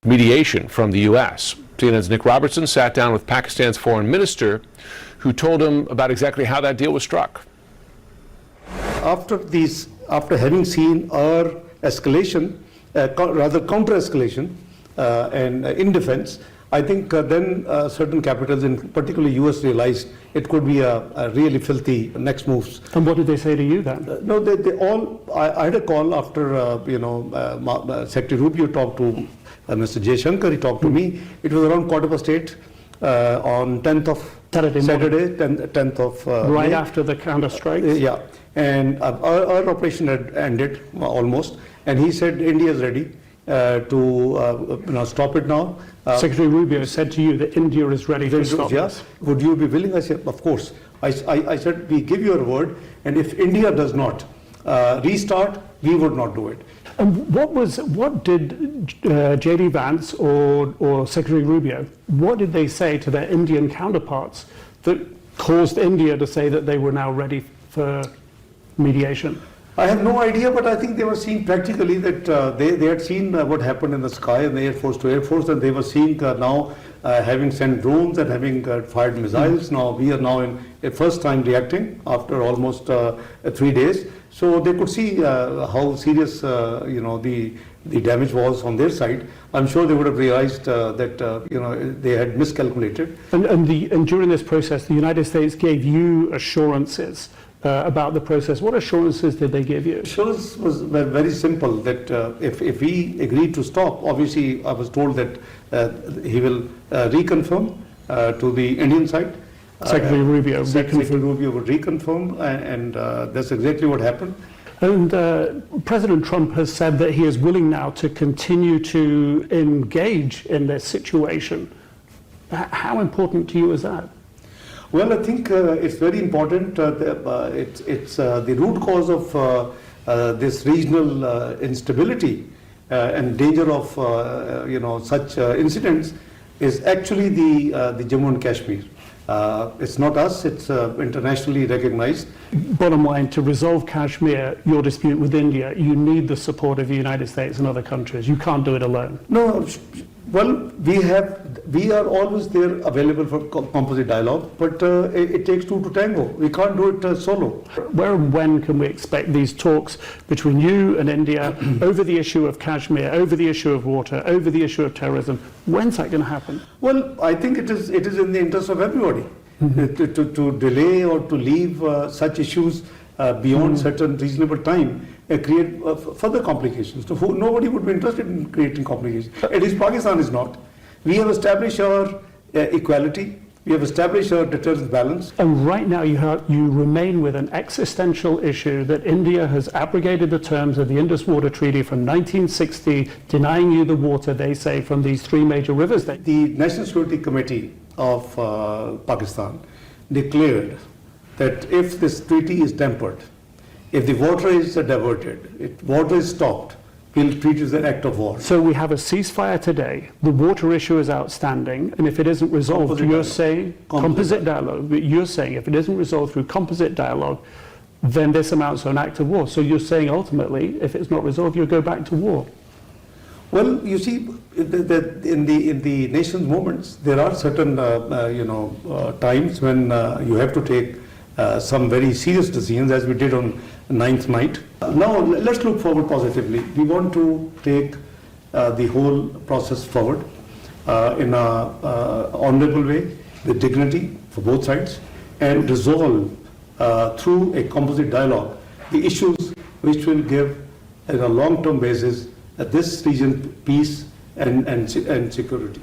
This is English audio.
mediation from the U.S. CNN's Nick Robertson sat down with Pakistan's foreign minister, who told him about exactly how that deal was struck. After having seen our escalation, rather counter-escalation, and in defense, I think then certain capitals, in particular US, realized it could be a really filthy next moves. And what did they say to you then? No, they all. I had a call after Secretary Rubio talked to Mr. Jaishankar. He talked to me. It was around 8:15 on 10th of Saturday, 10th of right May. After the counter strikes. Yeah, and our operation had ended almost, and he said India is ready to stop it now. Secretary Rubio said to you that India is ready to stop this. Would you be willing? I said, of course. I said, we give you a word, and if India does not restart, we would not do it. And what did J.D. Vance or Secretary Rubio, what did they say to their Indian counterparts that caused India to say that they were now ready for mediation? I have no idea, but I think they were seeing practically that they had seen what happened in the sky in the Air Force to Air Force, and they were seeing now having sent drones and having fired missiles. Now we are now in a first time reacting after almost 3 days. So they could see how serious the damage was on their side. I'm sure they would have realized that they had miscalculated. And during this process, the United States gave you assurances about the process. What assurances did they give you? Assurance was very simple, that if we agreed to stop, obviously I was told that he will reconfirm to the Indian side. Secretary Rubio. Secretary Rubio would reconfirm, and that's exactly what happened. And President Trump has said that he is willing now to continue to engage in this situation. How important to you is that? Well, I think it's very important. It's the root cause of this regional instability and danger of such incidents is actually the Jammu and Kashmir. It's not us, it's internationally recognized. Bottom line, to resolve Kashmir, your dispute with India, you need the support of the United States and other countries. You can't do it alone. No, well, we are always there available for composite dialogue, but it takes two to tango. We can't do it solo. Where and when can we expect these talks between you and India over the issue of Kashmir, over the issue of water, over the issue of terrorism? When's that going to happen? Well, I think it is in the interest of everybody to delay or to leave such issues beyond certain reasonable time create further complications. So nobody would be interested in creating complications. At least Pakistan is not. We have established our equality. We have established our deterrence balance. And right now you remain with an existential issue that India has abrogated the terms of the Indus Water Treaty from 1960, denying you the water, they say, from these three major rivers. The National Security Committee of Pakistan declared that if this treaty is tempered, if the water is diverted, if water is stopped, we'll treat it as an act of war. So we have a ceasefire today. The water issue is outstanding, and if it isn't resolved, you're saying composite dialogue. You're saying if it isn't resolved through composite dialogue, then this amounts to an act of war. So you're saying ultimately, if it's not resolved, you'll go back to war. Well, you see, in the nation's moments, there are certain times when you have to take some very serious decisions, as we did on 9th night. Now, let's look forward positively. We want to take the whole process forward in an honorable way, with dignity for both sides, and resolve through a composite dialogue the issues which will give, on a long-term basis, this region peace and security.